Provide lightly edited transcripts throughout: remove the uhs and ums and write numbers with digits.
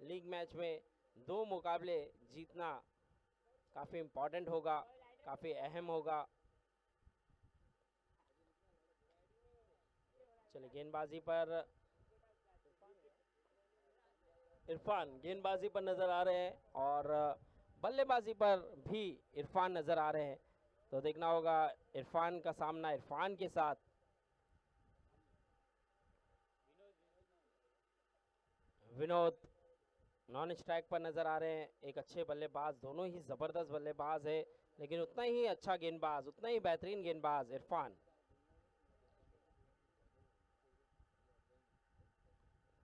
League match में 2 मुकाबले जीतना काफ़ी इम्पोर्टेंट होगा, काफ़ी अहम होगा। चलिए गेंदबाजी पर इरफान गेंदबाजी पर नज़र आ रहे हैं और बल्लेबाजी पर भी इरफान नज़र आ रहे हैं। तो देखना होगा इरफान का सामना इरफान के साथ। विनोद नॉन स्ट्राइक पर नज़र आ रहे हैं, एक अच्छे बल्लेबाज, दोनों ही ज़बरदस्त बल्लेबाज है, लेकिन उतना ही अच्छा गेंदबाज, उतना ही बेहतरीन गेंदबाज इरफान।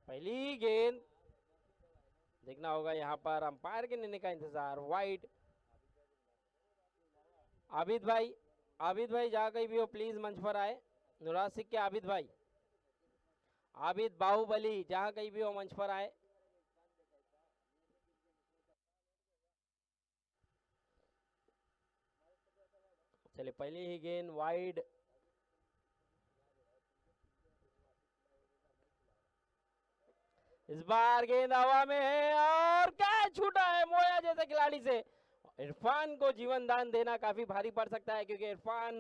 पहली गेंद, देखना होगा यहाँ पर अंपायर के निर्णय का इंतजार। वाइड, आबिद भाई जहाँ कहीं भी हो प्लीज मंच पर आए। नुराज सिख के आबिद भाई, आबिद बाहुबली जहाँ कहीं भी हो मंच पर आए। चलिए पहली ही गेंद वाइड, इस बार गेंद हवा में है और कैच छूटा है मोया जैसे खिलाड़ी से। इरफान को जीवन दान देना काफी भारी पड़ सकता है, क्योंकि इरफान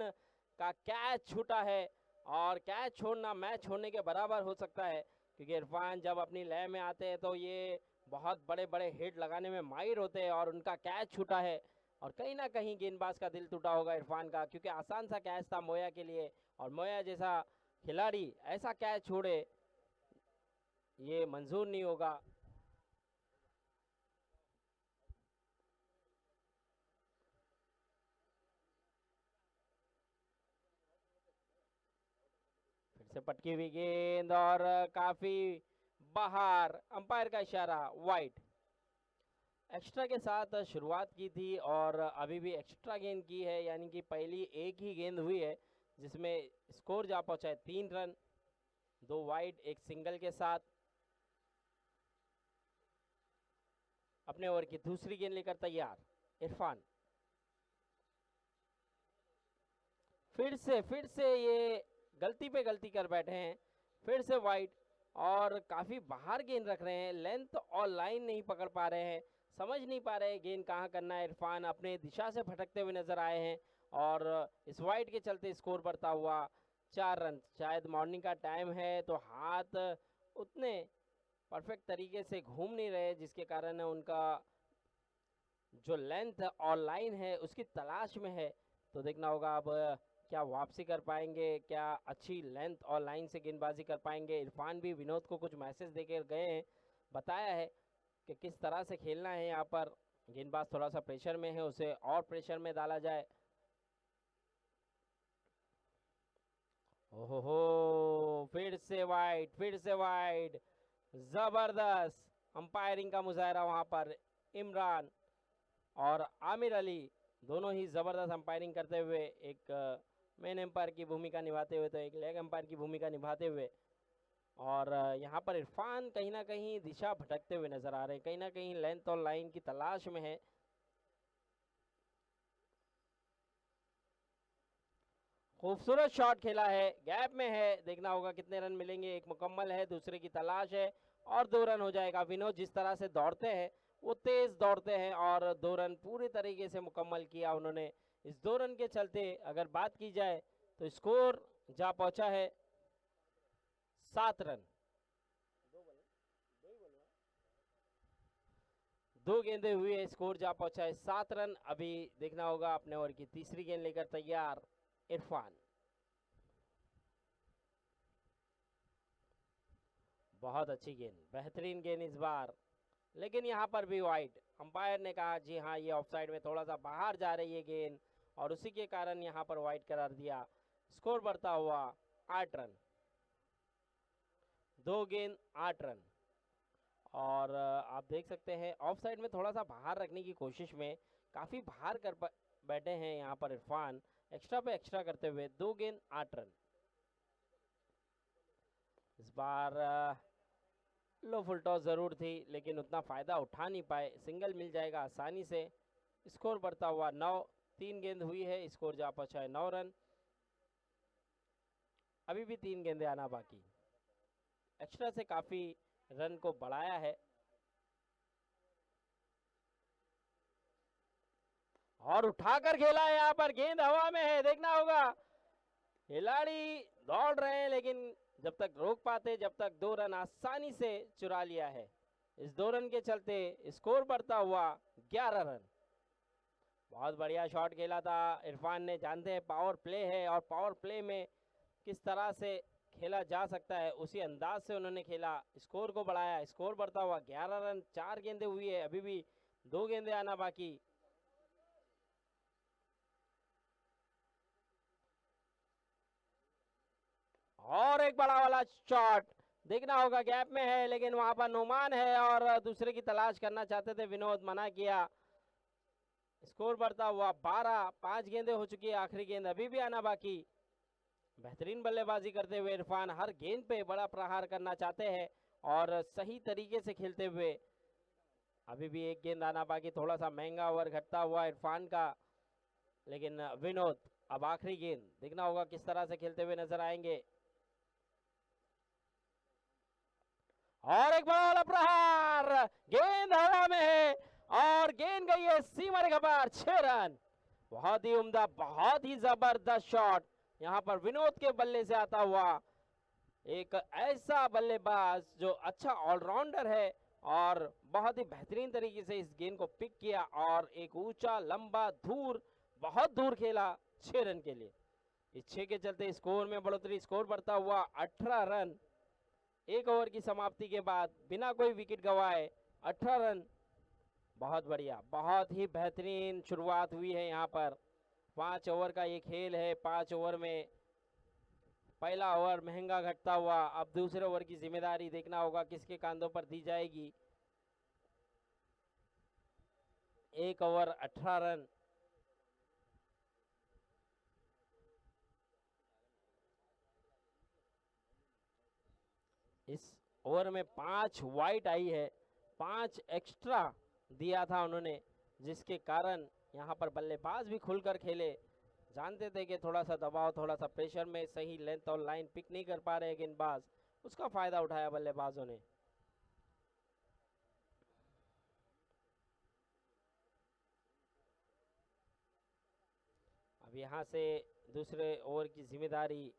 का कैच छूटा है और कैच छोड़ना मैच छोड़ने के बराबर हो सकता है, क्योंकि इरफान जब अपनी लय में आते हैं तो ये बहुत बड़े बड़े हिट लगाने में माहिर होते हैं, और उनका कैच छूटा है और कहीं ना कहीं गेंदबाज का दिल टूटा होगा इरफान का, क्योंकि आसान सा कैच था मोया के लिए, और मोया जैसा खिलाड़ी ऐसा कैच छोड़े ये मंजूर नहीं होगा। फिर से पटकी हुई गेंद और काफी बाहर, अंपायर का इशारा, वाइड। एक्स्ट्रा के साथ शुरुआत की थी और अभी भी एक्स्ट्रा गेंद की है, यानी कि पहली एक ही गेंद हुई है जिसमें स्कोर जा पहुंचा है 3 रन, 2 वाइड 1 सिंगल के साथ। अपने ओवर की दूसरी गेंद लेकर तैयार इरफान। फिर से ये गलती पे गलती कर बैठे हैं, फिर से वाइड और काफ़ी बाहर गेंद रख रहे हैं, लेंथ और लाइन नहीं पकड़ पा रहे हैं, समझ नहीं पा रहे गेंद कहाँ करना है। इरफान अपने दिशा से भटकते हुए नजर आए हैं और इस वाइड के चलते स्कोर बढ़ता हुआ 4 रन। शायद मॉर्निंग का टाइम है तो हाथ उतने परफेक्ट तरीके से घूम नहीं रहे, जिसके कारण उनका जो लेंथ और लाइन है उसकी तलाश में है। तो देखना होगा अब क्या वापसी कर पाएंगे, क्या अच्छी लेंथ और लाइन से गेंदबाजी कर पाएंगे। इरफान भी विनोद को कुछ मैसेज देकर गए हैं, बताया है कि किस तरह से खेलना है। यहाँ पर गेंदबाज थोड़ा सा प्रेशर में है, उसे और प्रेशर में डाला जाए। ओहो, फिर से वाइड, जबरदस्त अंपायरिंग का मुजाहरा वहां पर। इमरान और आमिर अली दोनों ही ज़बरदस्त अंपायरिंग करते हुए, एक मेन एम्पायर की भूमिका निभाते हुए तो एक लेग एम्पायर की भूमिका निभाते हुए, और यहाँ पर इरफान कहीं ना कहीं दिशा भटकते हुए नजर आ रहे हैं, कहीं ना कहीं लेंथ और लाइन की तलाश में है। खूबसूरत शॉट खेला है, गैप में है, देखना होगा कितने रन मिलेंगे। एक मुकम्मल है, दूसरे की तलाश है और 2 रन हो जाएगा। विनोद जिस तरह से दौड़ते हैं वो तेज दौड़ते हैं और 2 रन पूरी तरीके से मुकम्मल किया उन्होंने। इस 2 रन के चलते अगर बात की जाए तो स्कोर जा पहुंचा है 7 रन। 2 गेंदे हुई है, स्कोर जा पहुंचा है 7 रन। अभी देखना होगा अपने ओवर की तीसरी गेंद लेकर तैयार इरफान। बहुत अच्छी गेंद, बेहतरीन गेंद इस बार, लेकिन यहाँ पर भी वाइड। अंपायर ने कहा जी हाँ ये ऑफसाइड में थोड़ा सा बाहर जा रही है गेंद, और उसी के कारण यहाँ पर वाइड करार दिया। स्कोर बढ़ता हुआ 8 रन, 2 गेंद 8 रन। और आप देख सकते हैं ऑफसाइड में थोड़ा सा बाहर रखने की कोशिश में काफ़ी बाहर कर बैठे हैं यहाँ पर इरफान, एक्स्ट्रा पे एक्स्ट्रा करते हुए। 2 गेंद 8 रन। इस बार लो फुल टॉस ज़रूर थी, लेकिन उतना फ़ायदा उठा नहीं पाए, सिंगल मिल जाएगा आसानी से। स्कोर बढ़ता हुआ 9, 3 गेंद हुई है, स्कोर जा पहुंचा है 9 रन। अभी भी 3 गेंदे आना बाकी, एक्स्ट्रा से काफ़ी रन को बढ़ाया है। और उठाकर खेला है, यहाँ पर गेंद हवा में है, देखना होगा। खिलाड़ी दौड़ रहे हैं लेकिन जब तक रोक पाते, जब तक 2 रन आसानी से चुरा लिया है। इस 2 रन के चलते स्कोर बढ़ता हुआ 11 रन। बहुत बढ़िया शॉट खेला था इरफान ने। जानते हैं पावर प्ले है और पावर प्ले में किस तरह से खेला जा सकता है, उसी अंदाज से उन्होंने खेला, स्कोर को बढ़ाया। स्कोर बढ़ता हुआ 11 रन, 4 गेंदें हुई है, अभी भी 2 गेंदें आना बाकी। और एक बड़ा वाला शॉट, देखना होगा, गैप में है लेकिन वहां पर नुमान है और दूसरे की तलाश करना चाहते थे विनोद, मना किया। स्कोर बढ़ता हुआ 12, 5 गेंदें हो चुकी है, आखिरी गेंद अभी भी आना बाकी। बेहतरीन बल्लेबाजी करते हुए इरफान हर गेंद पे बड़ा प्रहार करना चाहते हैं और सही तरीके से खेलते हुए। अभी भी एक गेंद आना बाकी, थोड़ा सा महंगा ओवर घटता हुआ इरफान का, लेकिन विनोद अब आखिरी गेंद, देखना होगा किस तरह से खेलते हुए नजर आएंगे। और एक बड़ा वाला प्रहार, गेंद हवा में है और गेंद गई है सीमा रेखा पर, 6 रन। बहुत ही उम्दा, बहुत ही जबरदस्त शॉट यहां पर विनोद के बल्ले से आता हुआ। एक ऐसा बल्लेबाज जो अच्छा ऑलराउंडर है और बहुत ही बेहतरीन तरीके से इस गेंद को पिक किया और एक ऊंचा लंबा दूर, बहुत दूर खेला 6 रन के लिए। इस 6 के चलते स्कोर में बढ़ोतरी, स्कोर बढ़ता हुआ 18 रन। 1 ओवर की समाप्ति के बाद बिना कोई विकेट गंवाए 18 रन। बहुत बढ़िया, बहुत ही बेहतरीन शुरुआत हुई है यहाँ पर। 5 ओवर का ये खेल है, 5 ओवर में पहला ओवर महंगा घटता हुआ, अब दूसरे ओवर की जिम्मेदारी देखना होगा किसके कांधों पर दी जाएगी। 1 ओवर 18 रन। इस ओवर में 5 वाइट आई है, 5 एक्स्ट्रा दिया था उन्होंने, जिसके कारण यहाँ पर बल्लेबाज भी खुलकर खेले। जानते थे कि थोड़ा सा दबाव, थोड़ा सा प्रेशर में सही लेंथ और लाइन पिक नहीं कर पा रहे गेंदबाज, उसका फायदा उठाया बल्लेबाजों ने। अब यहाँ से दूसरे ओवर की जिम्मेदारी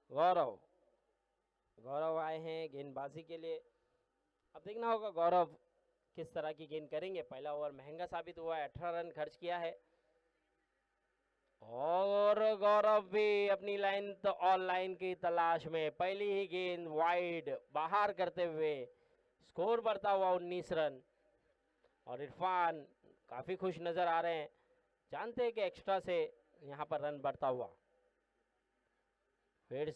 गौरव, गौरव आए हैं गेंदबाजी के लिए। अब देखना होगा गौरव किस तरह की गेंद करेंगे। पहला ओवर महंगा साबित हुआ है, 18 रन खर्च किया है और गौरव भी अपनी लाइन तो ऑल लाइन की तलाश में, पहली ही गेंद वाइड बाहर करते हुए स्कोर बढ़ता हुआ 19 रन। और इरफान काफी खुश नजर आ रहे हैं, जानते हैं कि एक्स्ट्रा से यहाँ पर रन बढ़ता हुआ। फिर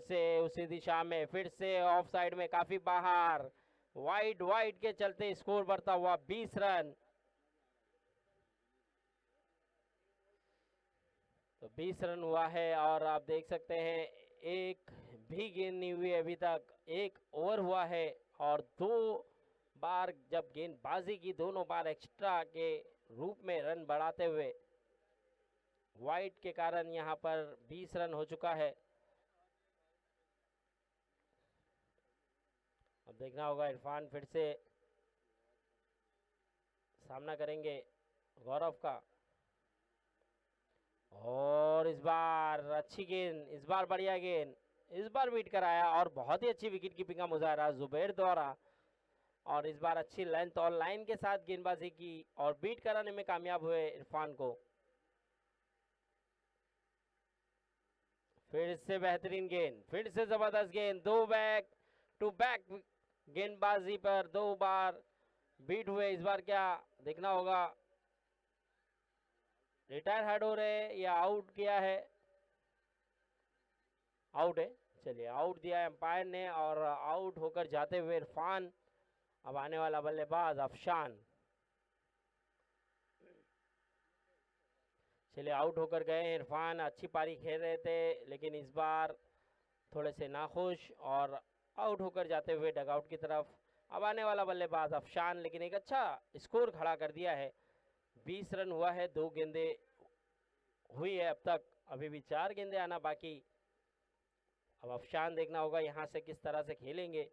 से उसी दिशा में, फिर से ऑफ साइड में, काफी बाहर, वाइड वाइड के चलते स्कोर बढ़ता हुआ 20 रन। तो 20 रन हुआ है और आप देख सकते हैं एक भी गेंद नहीं हुई अभी तक, 1 ओवर हुआ है और 2 बार जब गेंदबाजी की, दोनों बार एक्स्ट्रा के रूप में रन बढ़ाते हुए वाइड के कारण यहाँ पर 20 रन हो चुका है। अब देखना होगा इरफान फिर से सामना करेंगे गौरव का। और इस बार अच्छी गेंद, इस बार बढ़िया गेंद, इस बार बीट कराया और बहुत ही अच्छी विकेट कीपिंग का मुजाहरा जुबैर द्वारा। और इस बार अच्छी लेंथ और लाइन के साथ गेंदबाजी की और बीट कराने में कामयाब हुए इरफान को। फिर से बेहतरीन गेंद, फिर से जबरदस्त गेंद, 2 बैक टू बैक गेंदबाजी पर 2 बार बीट हुए। इस बार क्या देखना होगा, रिटायर हेड हो रहे या आउट किया है? आउट है, चलिए आउट दिया है अंपायर ने और आउट होकर जाते हुए इरफान। अब आने वाला बल्लेबाज अफशान, चलिए आउट होकर गए इरफान। अच्छी पारी खेल रहे थे लेकिन इस बार थोड़े से नाखुश और आउट होकर जाते हुए डगआउट की तरफ। अब आने वाला बल्लेबाज अफशान, लेकिन एक अच्छा स्कोर खड़ा कर दिया है। 20 रन हुआ है, 2 गेंदें हुई है अब तक अभी भी 4 गेंदे आना बाकी। अब अफशान देखना होगा यहाँ से किस तरह से खेलेंगे।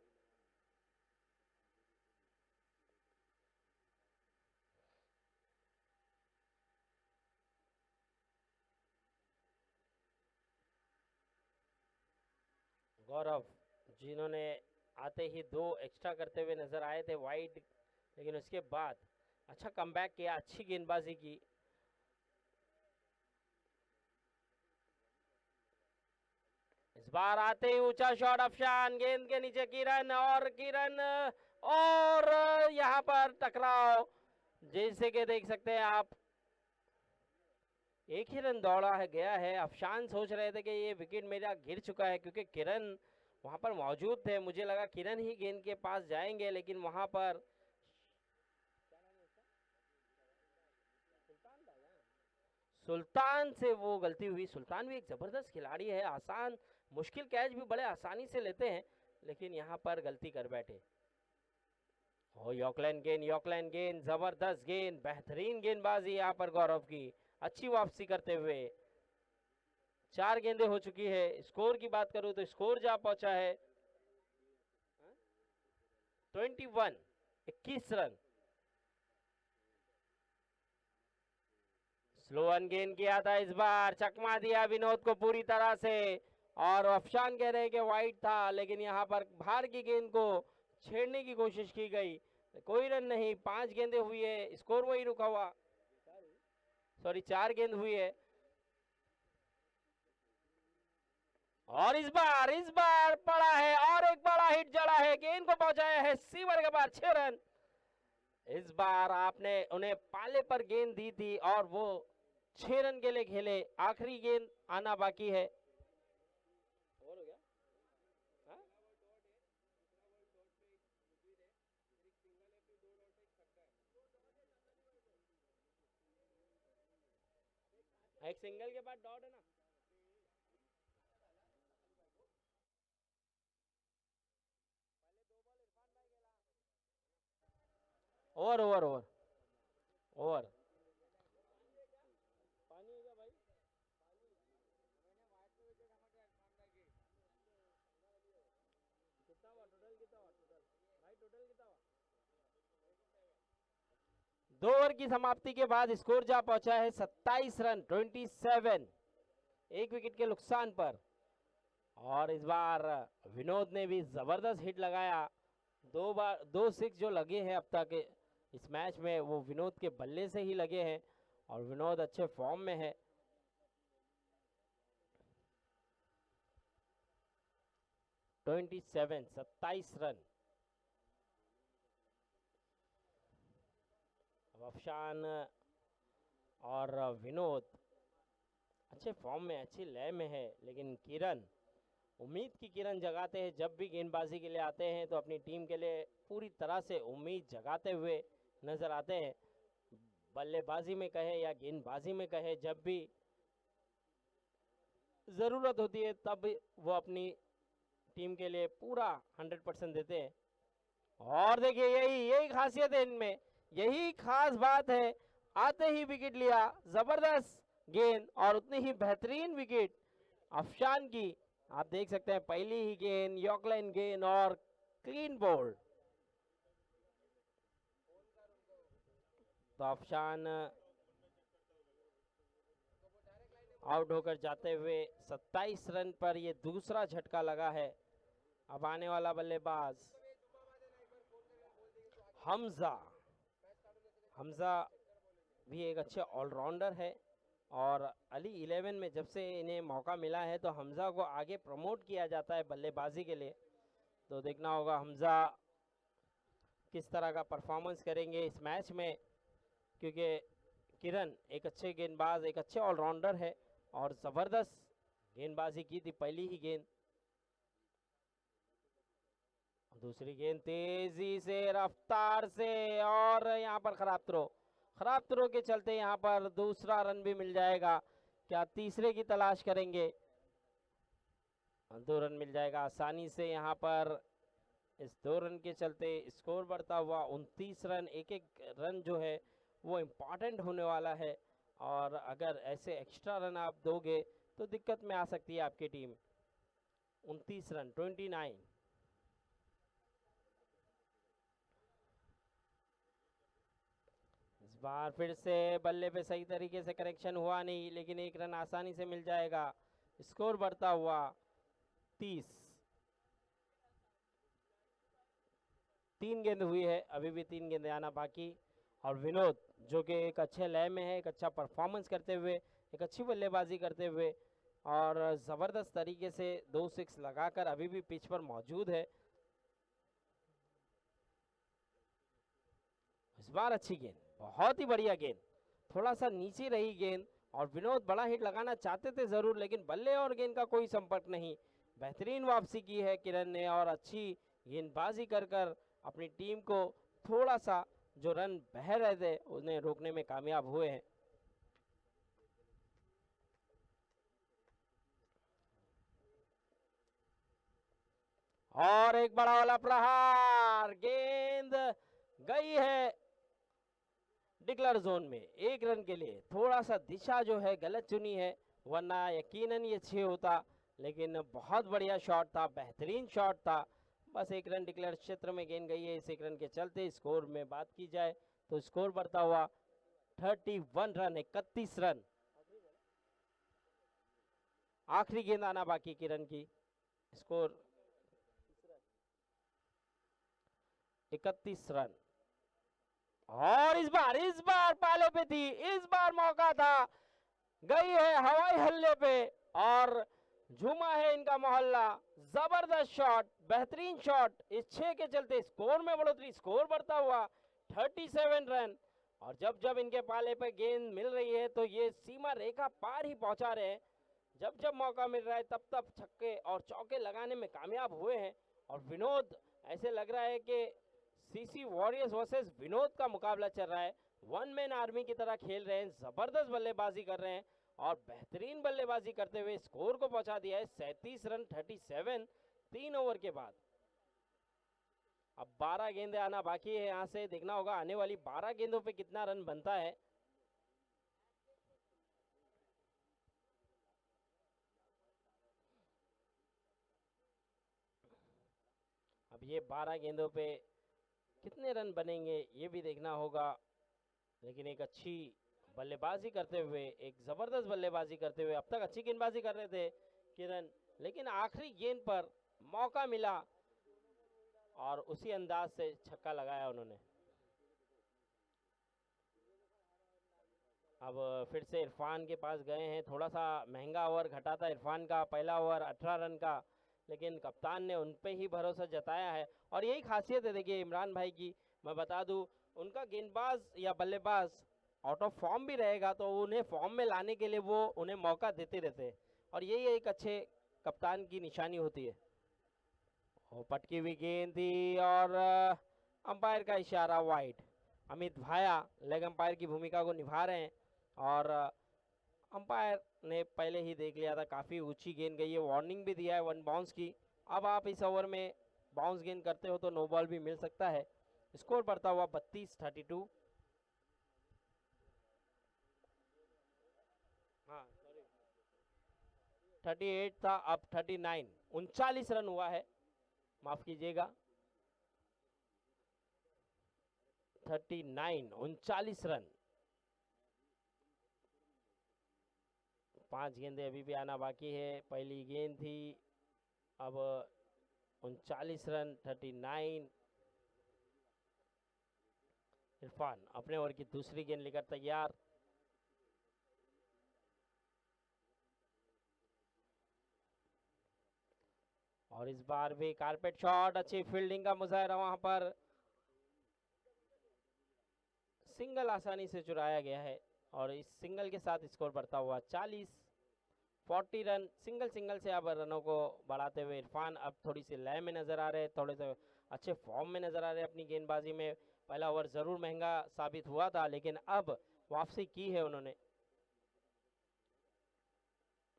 गौरव जिन्होंने आते ही 2 एक्स्ट्रा करते हुए नजर आए थे वाइड, लेकिन उसके बाद अच्छा कमबैक किया, अच्छी गेंदबाजी की। इस बार आते ही ऊंचा शॉट अफशान, गेंद के नीचे किरण, और किरण और यहाँ पर टकराव, जैसे कि देख सकते हैं आप, एक ही रन दौड़ा है गया है। अफशान सोच रहे थे कि ये विकेट मेरा गिर चुका है, क्योंकि किरण वहां पर मौजूद थे। मुझे लगा किरण ही गेंद के पास जाएंगे, लेकिन वहां पर सुल्तान से वो गलती हुई। सुल्तान भी एक जबरदस्त खिलाड़ी है, आसान मुश्किल कैच भी बड़े आसानी से लेते हैं, लेकिन यहाँ पर गलती कर बैठे। ओ यॉकलैंड गेंद, जबरदस्त गेंद, बेहतरीन गेंदबाजी यहाँ पर गौरव की, अच्छी वापसी करते हुए। 4 गेंदें हो चुकी है। स्कोर की बात करूं तो स्कोर जा पहुंचा है 21 रन। स्लो ऑन गेंद किया था, इस बार चकमा दिया विनोद को पूरी तरह से, और अफशान कह रहे हैं कि वाइड था, लेकिन यहाँ पर बाहर की गेंद को छेड़ने की कोशिश की गई। कोई रन नहीं, 5 गेंदें हुई है, स्कोर वही रुका हुआ। सॉरी 4 गेंद हुई है। और इस बार पड़ा है, और एक बड़ा हिट जड़ा है, गेंद को पहुंचाया है सीवर के पार, 6 रन। इस बार आपने उन्हें पाले पर गेंद दी थी और वो 6 रन के लिए खेले। आखिरी गेंद आना बाकी है। और हो गया? हाँ? एक सिंगल के बाद डॉट है ना। Over over over over. पानी है क्या भाई? कितना हुआ टोटल, कितना हुआ टोटल भाई, टोटल कितना हुआ? 2 ओवर की समाप्ति के बाद स्कोर जा पहुंचा है 27 रन, 27, एक विकेट के नुकसान पर। और इस बार विनोद ने भी जबरदस्त हिट लगाया। 2 सिक्स जो लगे हैं अब तक इस मैच में, वो विनोद के बल्ले से ही लगे हैं, और विनोद अच्छे फॉर्म में है। Twenty 27 run. अफशान और विनोद अच्छे फॉर्म में, अच्छी लय में है, लेकिन किरण, उम्मीद की किरण जगाते हैं। जब भी गेंदबाजी के लिए आते हैं तो अपनी टीम के लिए पूरी तरह से उम्मीद जगाते हुए नजर आते हैं। बल्लेबाजी में कहे या गेंदबाजी में कहे, जब भी ज़रूरत होती है तब वो अपनी टीम के लिए पूरा 100% देते हैं। और देखिए यही खासियत है इनमें, यही खास बात है। आते ही विकेट लिया, जबरदस्त गेंद और उतनी ही बेहतरीन विकेट अफशान की। आप देख सकते हैं पहली ही गेंद, यॉकलाइन गेंद और क्लीन बोल्ड। तो अफशान आउट होकर जाते हुए 27 रन पर ये दूसरा झटका लगा है। अब आने वाला बल्लेबाज हमजा भी एक अच्छे ऑलराउंडर है, और अली 11 में जब से इन्हें मौका मिला है तो हमजा को आगे प्रमोट किया जाता है बल्लेबाजी के लिए। तो देखना होगा हमजा किस तरह का परफॉर्मेंस करेंगे इस मैच में, क्योंकि किरण एक अच्छे गेंदबाज, एक अच्छे ऑलराउंडर है, और ज़बरदस्त गेंदबाजी की थी पहली ही गेंद। दूसरी गेंद तेजी से, रफ्तार से, और यहाँ पर खराब थ्रो के चलते यहाँ पर दूसरा रन भी मिल जाएगा। क्या तीसरे की तलाश करेंगे? 2 रन मिल जाएगा आसानी से यहाँ पर। इस 2 रन के चलते स्कोर बढ़ता हुआ 29 रन। एक रन जो है वो इम्पॉर्टेंट होने वाला है, और अगर ऐसे एक्स्ट्रा रन आप दोगे तो दिक्कत में आ सकती है आपकी टीम। 29 रन 29। इस बार फिर से बल्ले पे सही तरीके से करेक्शन हुआ नहीं, लेकिन 1 रन आसानी से मिल जाएगा। स्कोर बढ़ता हुआ 30। 3 गेंद हुई है, अभी भी 3 गेंदें आना बाकी। और विनोद जो कि एक अच्छे लय में है, एक अच्छा परफॉर्मेंस करते हुए, एक अच्छी बल्लेबाजी करते हुए और ज़बरदस्त तरीके से 2 6 लगाकर अभी भी पिच पर मौजूद है। इस बार अच्छी गेंद, बहुत ही बढ़िया गेंद, थोड़ा सा नीचे रही गेंद और विनोद बड़ा हिट लगाना चाहते थे ज़रूर, लेकिन बल्ले और गेंद का कोई संपर्क नहीं। बेहतरीन वापसी की है किरण ने और अच्छी गेंदबाजी कर कर अपनी टीम को थोड़ा सा जो रन बह रहे थे उन्हें रोकने में कामयाब हुए हैं। और एक बड़ा वाला प्रहार, गेंद गई है डिक्लेयर जोन में 1 रन के लिए। थोड़ा सा दिशा जो है गलत चुनी है, वरना यकीनन ये 6 होता, लेकिन बहुत बढ़िया शॉट था, बेहतरीन शॉट था। बस 1 रन डिक्लेयर क्षेत्र में गेंद गई है। इस 1 रन के चलते स्कोर में बात की जाए तो स्कोर बढ़ता हुआ 31 रन 31 रन। आखिरी गेंद आना बाकी किरण की। Score 31 run. और इस बार पाले पे थी, इस बार मौका था, गई है हवाई हल्ले पे और झूमा है इनका मोहल्ला। जबरदस्त शॉट, बेहतरीन शॉट। इस 6 के चलते स्कोर में बढ़ोतरी, स्कोर बढ़ता हुआ 37 रन। और जब जब इनके पाले पे गेंद मिल रही है तो ये सीमा रेखा पार ही पहुंचा रहे हैं। जब जब मौका मिल रहा है तब तब छक्के और चौके लगाने में कामयाब हुए हैं। और विनोद, ऐसे लग रहा है कि सीसी वॉरियर्स वर्सेस विनोद का मुकाबला चल रहा है। 1 मैन आर्मी की तरह खेल रहे हैं, जबरदस्त बल्लेबाजी कर रहे हैं और बेहतरीन बल्लेबाजी करते हुए स्कोर को पहुंचा दिया है 37 रन 37 3 ओवर के बाद। अब 12 गेंदें आना बाकी है। यहां से देखना होगा आने वाली 12 गेंदों पे कितना रन बनता है। अब ये 12 गेंदों पे कितने रन बनेंगे ये भी देखना होगा। लेकिन एक अच्छी बल्लेबाजी करते हुए, एक ज़बरदस्त बल्लेबाजी करते हुए, अब तक अच्छी गेंदबाजी कर रहे थे किरण, लेकिन आखिरी गेंद पर मौका मिला और उसी अंदाज से छक्का लगाया उन्होंने। अब फिर से इरफान के पास गए हैं। थोड़ा सा महंगा ओवर घटा था इरफान का, पहला ओवर 18 रन का, लेकिन कप्तान ने उन पे ही भरोसा जताया है। और यही खासियत है देखिए इमरान भाई की, मैं बता दूं, उनका गेंदबाज या बल्लेबाज आउट ऑफ फॉर्म भी रहेगा तो उन्हें फॉर्म में लाने के लिए वो उन्हें मौका देते रहते हैं और यही एक अच्छे कप्तान की निशानी होती है। और पटकी हुई गेंद थी और अंपायर का इशारा वाइड। अमित भाया लेग अंपायर की भूमिका को निभा रहे हैं और अंपायर ने पहले ही देख लिया था, काफ़ी ऊंची गेंद गई है, वार्निंग भी दिया है 1 बाउंस की। अब आप इस ओवर में बाउंस गेंद करते हो तो नो बॉल भी मिल सकता है। स्कोर बढ़ता हुआ 32-32। हाँ 38 था, अब 39, 39 रन हुआ है, माफ कीजिएगा 39 39 रन। 5 गेंदें अभी भी आना बाकी है। पहली गेंद थी, अब 39 रन 39। इरफान अपने ओवर की दूसरी गेंद लेकर तैयार। और इस बार भी कारपेट शॉट, अच्छी फील्डिंग का मुजाहरा वहां पर। सिंगल आसानी से चुराया गया है और इस सिंगल के साथ स्कोर बढ़ता हुआ 40 रन। सिंगल से अब रनों को बढ़ाते हुए इरफान अब थोड़ी सी लय में नजर आ रहे हैं, थोड़े से अच्छे फॉर्म में नजर आ रहे हैं अपनी गेंदबाजी में। पहला ओवर जरूर महंगा साबित हुआ था, लेकिन अब वापसी की है उन्होंने।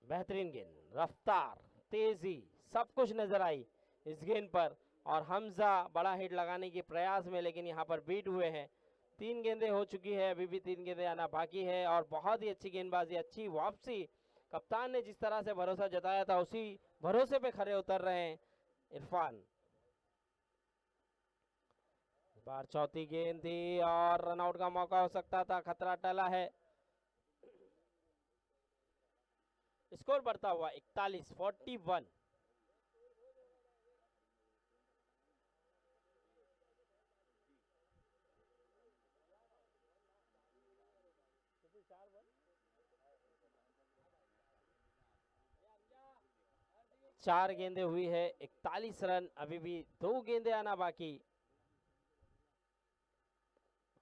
बेहतरीन गेंद, रफ्तार, तेजी, सब कुछ नजर आई इस गेंद पर और हमजा बड़ा हिट लगाने के प्रयास में, लेकिन यहाँ पर बीट हुए हैं। 3 गेंदें हो चुकी है, अभी भी 3 गेंदें आना बाकी है और बहुत ही अच्छी गेंदबाजी, अच्छी वापसी कप्तान ने जिस तरह से भरोसा जताया था उसी भरोसे पे खरे उतर रहे हैं इरफान। इस बार चौथी गेंद थी और रनआउट का मौका हो सकता था, खतरा टला है। स्कोर बढ़ता हुआ 41-41। चार गेंदें हुई है, 41 रन, अभी भी 2 गेंदें आना बाकी।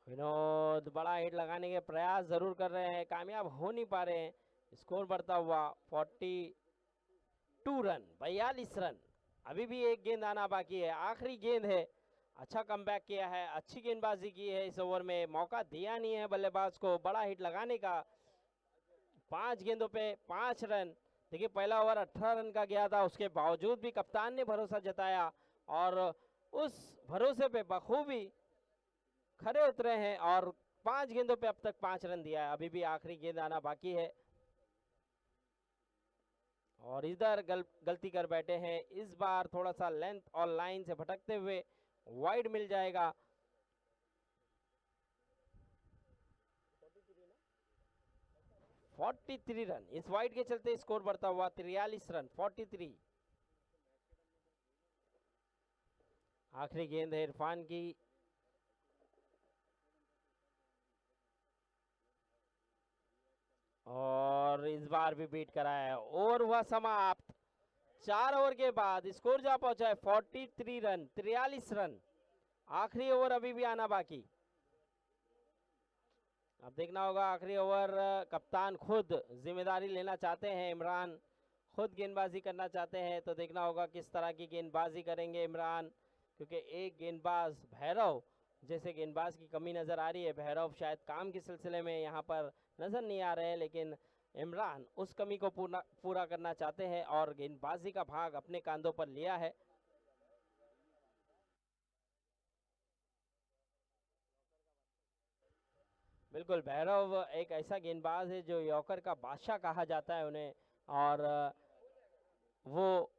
विनोद बड़ा हिट लगाने के प्रयास जरूर कर रहे हैं, कामयाब हो नहीं पा रहे हैं। स्कोर बढ़ता हुआ 42 रन, 42 रन, अभी भी एक गेंद आना बाकी है, आखिरी गेंद है। अच्छा कमबैक किया है, अच्छी गेंदबाजी की है इस ओवर में, मौका दिया नहीं है बल्लेबाज को बड़ा हिट लगाने का। 5 गेंदों पे 5 रन। देखिए पहला ओवर 18 रन का गया था, उसके बावजूद भी कप्तान ने भरोसा जताया और उस भरोसे पे बखूबी खरे उतरे हैं और 5 गेंदों पे अब तक 5 रन दिया है। अभी भी आखिरी गेंद आना बाकी है और इधर गलती कर बैठे हैं। इस बार थोड़ा सा लेंथ और लाइन से भटकते हुए वाइड मिल जाएगा। 43 रन, इस वाइड के चलते स्कोर बढ़ता हुआ 43 रन, 43। आखिरी गेंद है इरफान की। और इस बार भी बीट कराया है। ओवर हुआ समाप्त। 4 ओवर के बाद स्कोर जा पहुंचा है 43 रन, 43 रन। आखिरी ओवर अभी भी आना बाकी। अब देखना होगा आखिरी ओवर, कप्तान खुद जिम्मेदारी लेना चाहते हैं, इमरान खुद गेंदबाजी करना चाहते हैं, तो देखना होगा किस तरह की गेंदबाजी करेंगे इमरान, क्योंकि एक गेंदबाज भैरव जैसे गेंदबाज की कमी नज़र आ रही है। भैरव शायद काम के सिलसिले में यहाँ पर नज़र नहीं आ रहे हैं, लेकिन इमरान उस कमी को पूरा करना चाहते हैं और गेंदबाजी का भाग अपने कांधों पर लिया है। बिल्कुल, भैरव एक ऐसा गेंदबाज है जो यॉर्कर का बादशाह कहा जाता है उन्हें, और वो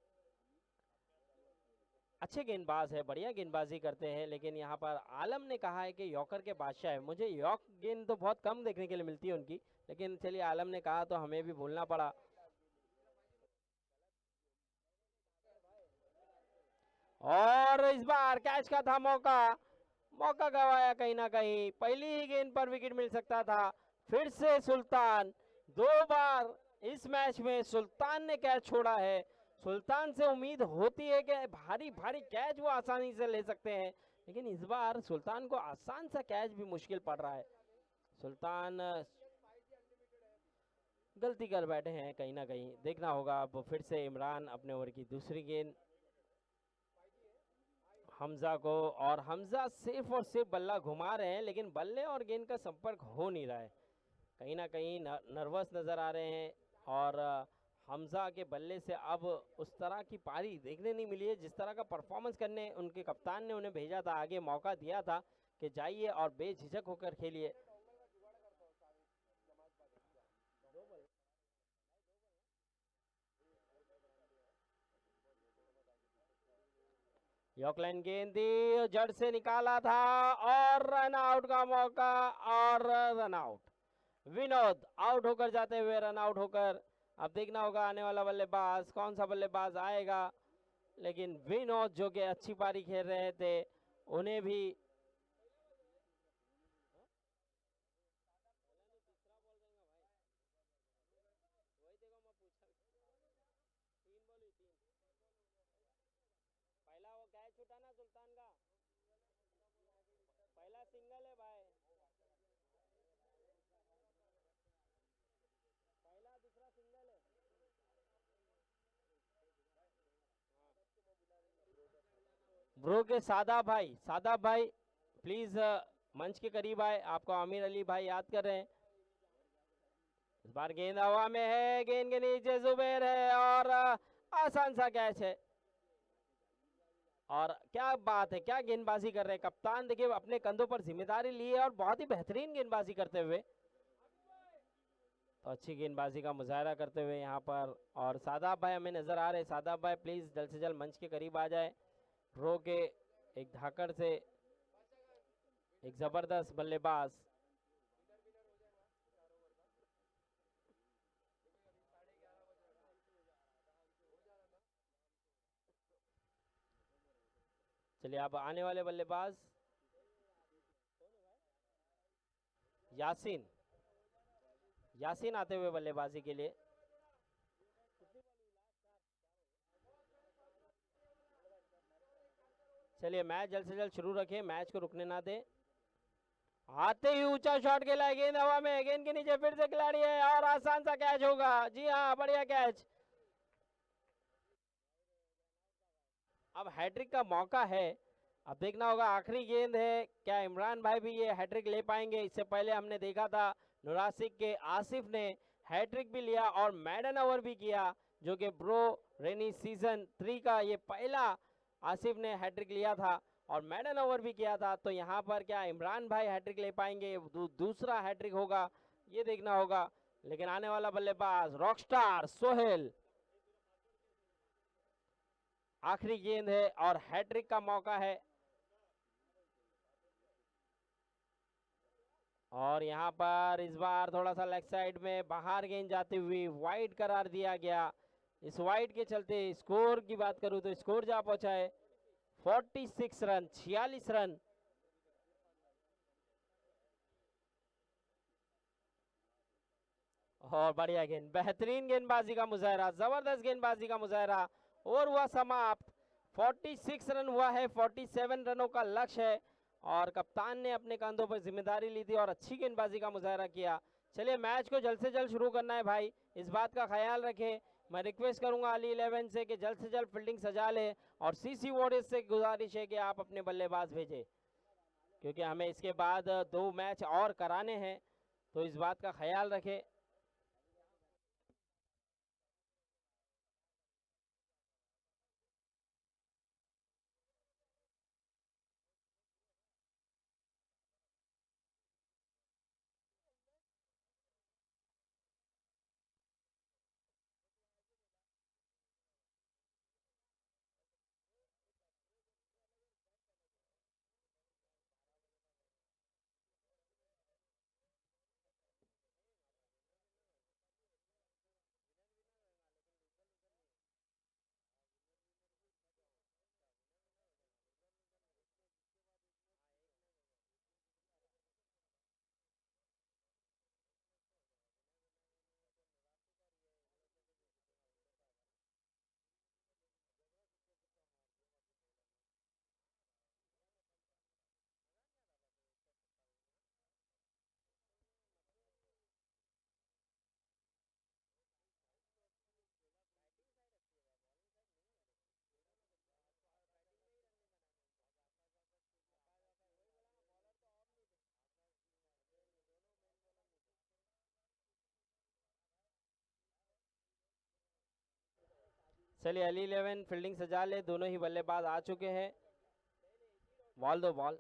अच्छे गेंदबाज है, बढ़िया गेंदबाजी करते हैं, लेकिन यहाँ पर आलम ने कहा है कि यॉर्कर के बादशाह है। मुझे यॉर्क गेंद तो बहुत कम देखने के लिए मिलती है उनकी, लेकिन चलिए आलम ने कहा तो हमें भी बोलना पड़ा। और इस बार कैच का था मौका, मौका गवाया कहीं ना कहीं। पहली ही गेंद पर विकेट मिल सकता था। फिर से सुल्तान, 2 बार इस मैच में सुल्तान ने कैच छोड़ा है। सुल्तान से उम्मीद होती है कि भारी भारी कैच वो आसानी से ले सकते हैं, लेकिन इस बार सुल्तान को आसान सा कैच भी मुश्किल पड़ रहा है। सुल्तान गलती कर बैठे हैं कहीं ना कहीं, देखना होगा। अब फिर से इमरान अपने ओवर की दूसरी गेंद हमजा को, और हमजा सिर्फ और सिर्फ बल्ला घुमा रहे हैं, लेकिन बल्ले और गेंद का संपर्क हो नहीं रहा है। कहीं ना कहीं नर्वस नज़र आ रहे हैं और हमजा के बल्ले से अब उस तरह की पारी देखने नहीं मिली है जिस तरह का परफॉर्मेंस करने उनके कप्तान ने उन्हें भेजा था, आगे मौका दिया था कि जाइए और बेझिझक होकर खेलिए। यॉकलैंड गेंद दी, जड़ से निकाला था और रन आउट का मौका और रन आउट। विनोद आउट होकर जाते हुए रन आउट होकर। अब देखना होगा आने वाला बल्लेबाज कौन सा बल्लेबाज आएगा, लेकिन विनोद जो कि अच्छी पारी खेल रहे थे उन्हें भी पहला वो कैच उठाना सुल्तान का, पहला सिंगल है भाई, पहला दूसरा सिंगल है। ब्रो के सादा भाई प्लीज मंच के करीब आए, आपको आमिर अली भाई याद कर रहे हैं। इस बार गेंद हवा में है, गेंद के नीचे जुबैर है और आसान सा कैच है। और क्या बात है, क्या गेंदबाजी कर रहे हैं कप्तान, देखिए अपने कंधों पर जिम्मेदारी ली है और बहुत ही बेहतरीन गेंदबाजी करते हुए। अच्छी गेंदबाजी का मुजाहरा करते हुए यहाँ पर, और सादाब भाई हमें नज़र आ रहे हैं। सादाब भाई प्लीज़ जल्द से जल्द मंच के करीब आ जाए। ड्रॉ के एक धाकड़ से एक ज़बरदस्त बल्लेबाज। चलिए अब आने वाले बल्लेबाज यासीन। यासीन आते हुए बल्लेबाजी के लिए। चलिए मैच जल्द से जल्द शुरू रखें, मैच को रुकने ना दें। आते ही ऊंचा शॉट खेला है, गेंद हवा में, गेंद के नीचे फिर से खिलाड़ी है और आसान सा कैच होगा। जी हाँ, बढ़िया कैच। अब हैट्रिक का मौका है, अब देखना होगा आखिरी गेंद है, क्या इमरान भाई भी ये हैट्रिक ले पाएंगे। इससे पहले हमने देखा था नुरासिक के आसिफ ने हैट्रिक भी लिया और मैडन ओवर भी किया, जो कि ब्रो रेनी सीजन 3 का ये पहला आसिफ ने हैट्रिक लिया था और मैडन ओवर भी किया था। तो यहाँ पर क्या इमरान भाई हैट्रिक ले पाएंगे, दूसरा हैट्रिक होगा, ये देखना होगा। लेकिन आने वाला बल्लेबाज रॉकस्टार सोहेल, आखिरी गेंद है और हैट्रिक का मौका है। और यहाँ पर इस बार थोड़ा सा लेग साइड में बाहर गेंद जाती हुई वाइड करार दिया गया। इस वाइड के चलते स्कोर की बात करूं तो स्कोर जा पहुंचा है 46 रन, 46 रन। और बढ़िया गेंद, बेहतरीन गेंदबाजी का मुजाहरा, जबरदस्त गेंदबाजी का मुजाहरा। और हुआ समाप्त, 46 रन हुआ है, 47 रनों का लक्ष्य है और कप्तान ने अपने कंधों पर जिम्मेदारी ली थी और अच्छी गेंदबाजी का मुजाहरा किया। चलिए मैच को जल्द से जल्द शुरू करना है भाई, इस बात का ख्याल रखें। मैं रिक्वेस्ट करूंगा अली 11 से कि जल्द से जल्द फील्डिंग सजा ले और सीसी वॉरियर्स से गुजारिश है कि आप अपने बल्लेबाज भेजें, क्योंकि हमें इसके बाद 2 मैच और कराने हैं, तो इस बात का ख्याल रखें। चलिए अली 11 फील्डिंग सजा ले, दोनों ही बल्लेबाज आ चुके हैं। बॉल दो बॉल।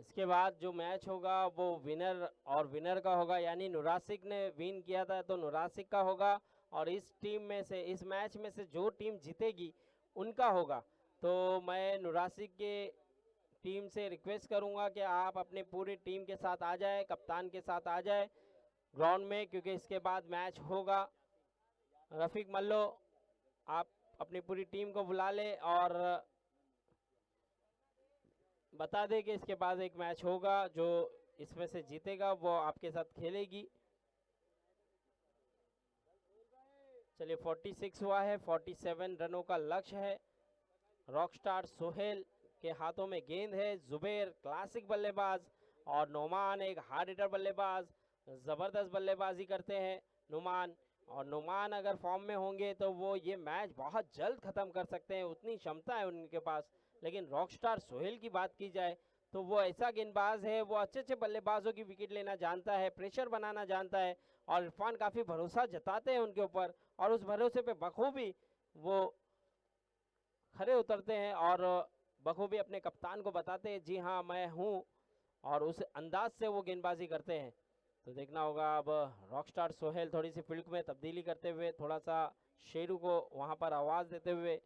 इसके बाद जो मैच होगा वो विनर और विनर का होगा, यानी नुरासिक ने विन किया था तो नुरासिक का होगा, और इस टीम में से, इस मैच में से जो टीम जीतेगी उनका होगा। तो मैं नुरासिक के टीम से रिक्वेस्ट करूंगा कि आप अपनी पूरी टीम के साथ आ जाए, कप्तान के साथ आ जाए ग्राउंड में, क्योंकि इसके बाद मैच होगा। रफीक मल्लो, आप अपनी पूरी टीम को बुला ले और बता दें कि इसके बाद एक मैच होगा, जो इसमें से जीतेगा वो आपके साथ खेलेगी। चलिए 46 हुआ है, 47 रनों का लक्ष्य है। रॉकस्टार सोहेल के हाथों में गेंद है, जुबैर क्लासिक बल्लेबाज और नोमान एक हार्ड हिटर बल्लेबाज, ज़बरदस्त बल्लेबाजी करते हैं नुमान। और नुमान अगर फॉर्म में होंगे तो वो ये मैच बहुत जल्द ख़त्म कर सकते हैं, उतनी क्षमता है उनके पास। लेकिन रॉकस्टार सोहेल की बात की जाए तो वो ऐसा गेंदबाज है, वो अच्छे अच्छे बल्लेबाजों की विकेट लेना जानता है, प्रेशर बनाना जानता है, और इरफान काफ़ी भरोसा जताते हैं उनके ऊपर, और उस भरोसे पे बखूबी वो खरे उतरते हैं और बखूबी अपने कप्तान को बताते हैं जी हाँ मैं हूँ, और उस अंदाज से वो गेंदबाजी करते हैं। तो देखना होगा अब रॉकस्टार सोहेल थोड़ी सी फील्ड में तब्दीली करते हुए, थोड़ा सा शेरू को वहां पर आवाज देते हुए।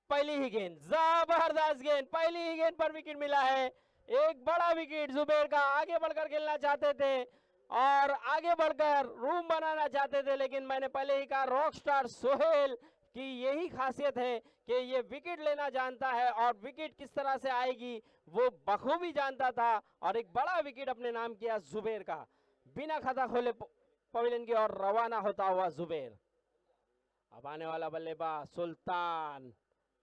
पहली ही गेंद, जबरदस्त गेंद, पहली ही गेंद पर विकेट मिला है। एक बड़ा विकेट जुबेर का, आगे बढ़कर खेलना चाहते थे और आगे बढ़कर रूम बनाना चाहते थे, लेकिन मैंने पहले ही कहा रॉकस्टार सोहेल की यही खासियत है कि ये विकेट लेना जानता है, और विकेट किस तरह से आएगी वो बखूबी जानता था, और एक बड़ा विकेट अपने नाम किया जुबेर का। बिना खाता खोले पवेलियन की ओर रवाना होता हुआ जुबेर। अब आने वाला बल्लेबाज सुल्तान।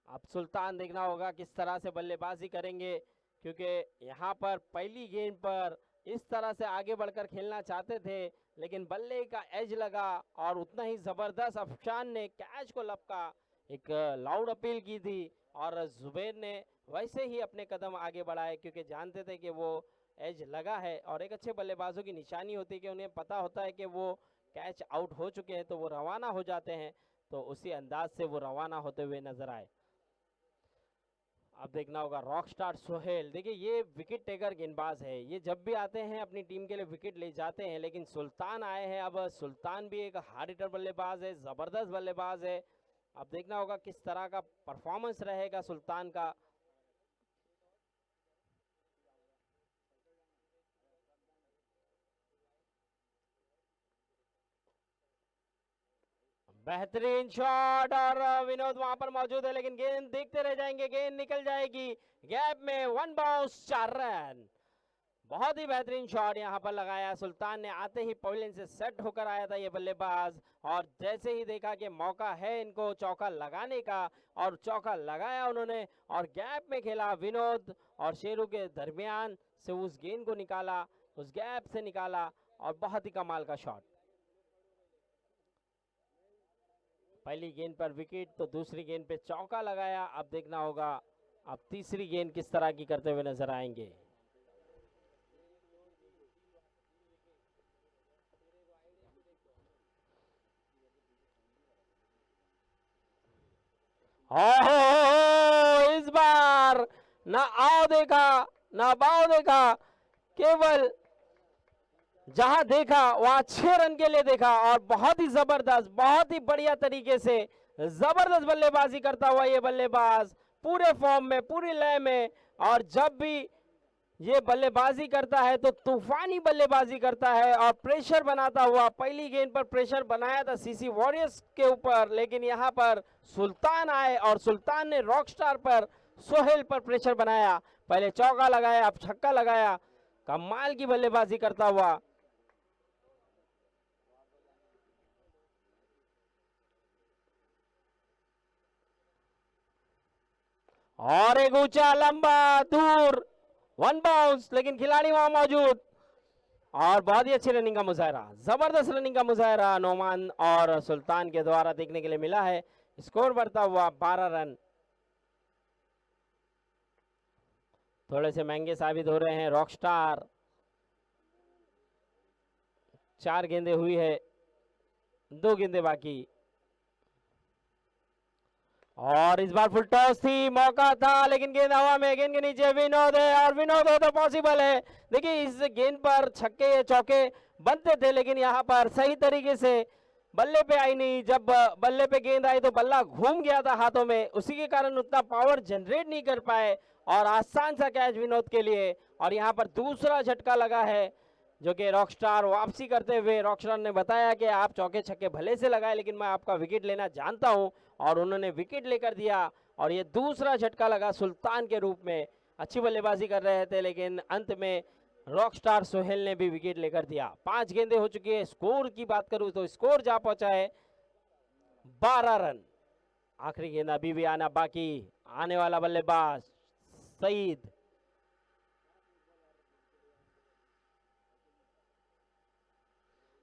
अब सुल्तान देखना होगा किस तरह से बल्लेबाजी करेंगे, क्योंकि यहाँ पर पहली गेंद पर इस तरह से आगे बढ़कर खेलना चाहते थे, लेकिन बल्ले का एज लगा और उतना ही ज़बरदस्त अफशान ने कैच को लपका, एक लाउड अपील की थी, और जुबैर ने वैसे ही अपने कदम आगे बढ़ाए, क्योंकि जानते थे कि वो एज लगा है, और एक अच्छे बल्लेबाजों की निशानी होती है कि उन्हें पता होता है कि वो कैच आउट हो चुके हैं, तो वो रवाना हो जाते हैं। तो उसी अंदाज से वो रवाना होते हुए नजर आए। अब देखना होगा रॉकस्टार सोहेल। देखिए ये विकेट टेकर गेंदबाज है, ये जब भी आते हैं अपनी टीम के लिए विकेट ले जाते हैं, लेकिन सुल्तान आए हैं। अब सुल्तान भी एक हार्ड हिटर बल्लेबाज है, ज़बरदस्त बल्लेबाज है। अब देखना होगा किस तरह का परफॉर्मेंस रहेगा सुल्तान का। बेहतरीन शॉट, और विनोद वहां पर मौजूद है, लेकिन गेंद देखते रह जाएंगे, गेंद निकल जाएगी गैप में। 1 बाउंस 4 रन। बहुत ही बेहतरीन शॉट यहाँ पर लगाया सुल्तान ने, आते ही पवेलियन से सेट होकर आया था ये बल्लेबाज, और जैसे ही देखा कि मौका है इनको चौका लगाने का, और चौका लगाया उन्होंने, और गैप में खेला विनोद और शेरू के दरमियान से उस गेंद को निकाला, उस गैप से निकाला, और बहुत ही कमाल का शॉट। पहली गेंद पर विकेट, तो दूसरी गेंद पे चौका लगाया। अब देखना होगा अब तीसरी गेंद किस तरह की करते हुए नजर आएंगे। इस बार ना आओ देखा ना बाओ देखा, केवल जहां देखा वहां 6 रन के लिए देखा, और बहुत ही जबरदस्त, बहुत ही बढ़िया तरीके से जबरदस्त बल्लेबाजी करता हुआ ये बल्लेबाज, पूरे फॉर्म में, पूरी लय में, और जब भी ये बल्लेबाजी करता है तो तूफानी बल्लेबाजी करता है और प्रेशर बनाता हुआ। पहली गेंद पर प्रेशर बनाया था सीसी वॉरियर्स के ऊपर, लेकिन यहां पर सुल्तान आए और सुल्तान ने रॉकस्टार पर, सोहेल पर प्रेशर बनाया। पहले चौका लगाया, अब छक्का लगाया, कमाल की बल्लेबाजी करता हुआ। और एक ऊंचा लंबा दूर 1 बाउंस, लेकिन खिलाड़ी वहां मौजूद, और बहुत ही अच्छी रनिंग का मुजाहरा, जबरदस्त रनिंग का मुजाहरा नोमान और सुल्तान के द्वारा देखने के लिए मिला है। स्कोर बढ़ता हुआ 12 रन। थोड़े से महंगे साबित हो रहे हैं रॉकस्टार। 4 गेंदें हुई है, 2 गेंदें बाकी, और इस बार फुल टॉस थी, मौका था, लेकिन गेंद हवा में, गेंद के नीचे विनोद है, और विनोद हो तो पॉसिबल है। देखिए इस गेंद पर छक्के चौके बनते थे, लेकिन यहाँ पर सही तरीके से बल्ले पे आई नहीं। जब बल्ले पे गेंद आई तो बल्ला घूम गया था हाथों में, उसी के कारण उतना पावर जनरेट नहीं कर पाए, और आसान सा कैच विनोद के लिए। और यहाँ पर दूसरा झटका लगा है, जो कि रॉकस्टार वापसी करते हुए, रॉकस्टार ने बताया कि आप चौके छक्के भले से लगाए, लेकिन मैं आपका विकेट लेना जानता हूं, और उन्होंने विकेट लेकर दिया। और ये दूसरा झटका लगा सुल्तान के रूप में। अच्छी बल्लेबाजी कर रहे थे, लेकिन अंत में रॉकस्टार सोहेल ने भी विकेट लेकर दिया। 5 गेंदें हो चुकी है। स्कोर की बात करूं तो स्कोर जा पहुंचा है 12 रन। आखिरी गेंद अभी भी आना बाकी। आने वाला बल्लेबाज सईद।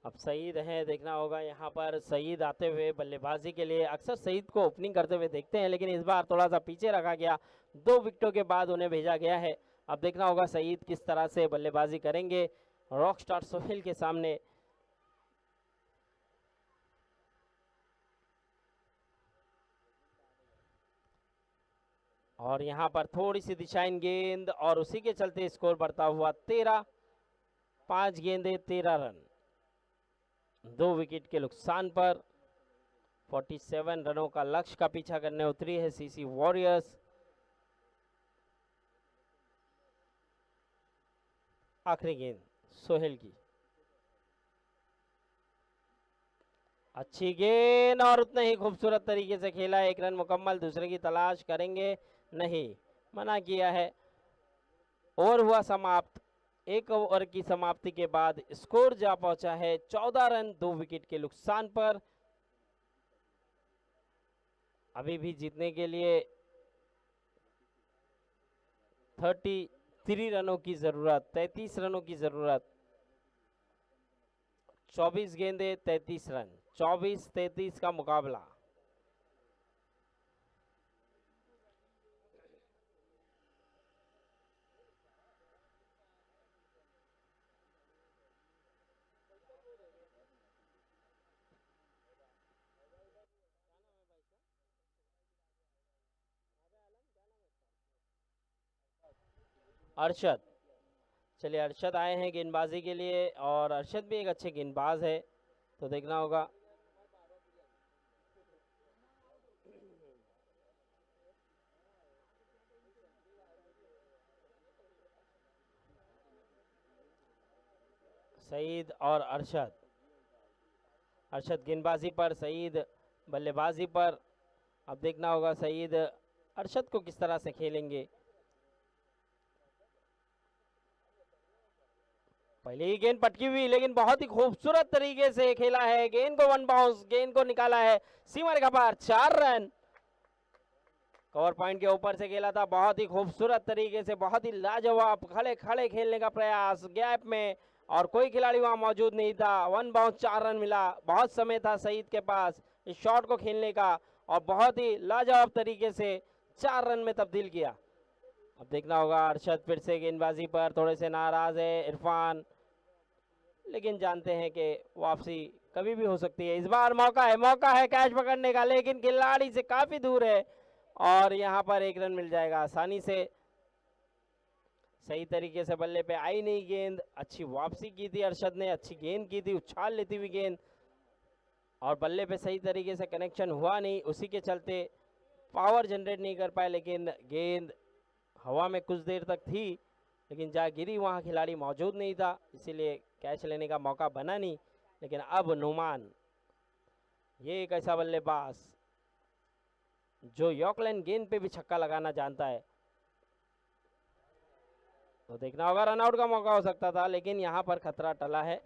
अब सईद है, देखना होगा यहाँ पर सईद आते हुए बल्लेबाजी के लिए। अक्सर सईद को ओपनिंग करते हुए देखते हैं, लेकिन इस बार थोड़ा सा पीछे रखा गया, 2 विकेटों के बाद उन्हें भेजा गया है। अब देखना होगा सईद किस तरह से बल्लेबाजी करेंगे रॉकस्टार सोहेल के सामने। और यहाँ पर थोड़ी सी दिशाहीन गेंद और उसी के चलते स्कोर बढ़ता हुआ 13, 5 गेंदे 13 रन, 2 विकेट के नुकसान पर 47 रनों का लक्ष्य का पीछा करने उतरी है सीसी वॉरियर्स। आखिरी गेंद सोहेल की, अच्छी गेंद और उतने ही खूबसूरत तरीके से खेला। 1 रन मुकम्मल, दूसरे की तलाश करेंगे, नहीं, मना किया है। ओवर हुआ समाप्त। 1 ओवर की समाप्ति के बाद स्कोर जा पहुंचा है 14 रन, 2 विकेट के नुकसान पर। अभी भी जीतने के लिए 33 रनों की जरूरत, 33 रनों की जरूरत। 24 गेंदे 33 रन, 24-33 का मुकाबला। अरशद, चलिए अरशद आए हैं गेंदबाजी के लिए और अरशद भी एक अच्छे गेंदबाज है, तो देखना होगा। सईद और अरशद, अरशद गेंदबाजी पर, सईद बल्लेबाजी पर। अब देखना होगा सईद अरशद को किस तरह से खेलेंगे। पहले ही गेंद पटकी हुई, लेकिन बहुत ही खूबसूरत तरीके से खेला है। गेंद को वन बाउंस, गेंद को निकाला है सीमा रेखा पार, 4 रन। कवर पॉइंट के ऊपर से खेला था, बहुत ही खूबसूरत तरीके से, बहुत ही लाजवाब खड़े खड़े खेलने का प्रयास गैप में, और कोई खिलाड़ी वहां मौजूद नहीं था। वन बाउंस, 4 रन मिला। बहुत समय था सईद के पास इस शॉट को खेलने का, और बहुत ही लाजवाब तरीके से 4 रन में तब्दील किया। अब देखना होगा अरशद फिर से गेंदबाजी पर थोड़े से नाराज है इरफान, लेकिन जानते हैं कि वापसी कभी भी हो सकती है। इस बार मौका है, मौका है कैच पकड़ने का, लेकिन खिलाड़ी से काफी दूर है, और यहाँ पर 1 रन मिल जाएगा आसानी से। सही तरीके से बल्ले पे आई नहीं गेंद, अच्छी वापसी की थी अरशद ने, अच्छी गेंद की थी, उछाल लेती हुई गेंद, और बल्ले पे सही तरीके से कनेक्शन हुआ नहीं, उसी के चलते पावर जनरेट नहीं कर पाए। लेकिन गेंद हवा में कुछ देर तक थी, लेकिन जहाँ गिरी वहाँ खिलाड़ी मौजूद नहीं था, इसीलिए कैच लेने का मौका बना नहीं। लेकिन अब नुमान, ये एक ऐसा बल्लेबाज जो यॉर्कलैंड गेंद पे भी छक्का लगाना जानता है, तो देखना होगा, रनआउट का मौका हो सकता था, लेकिन यहाँ पर खतरा टला है।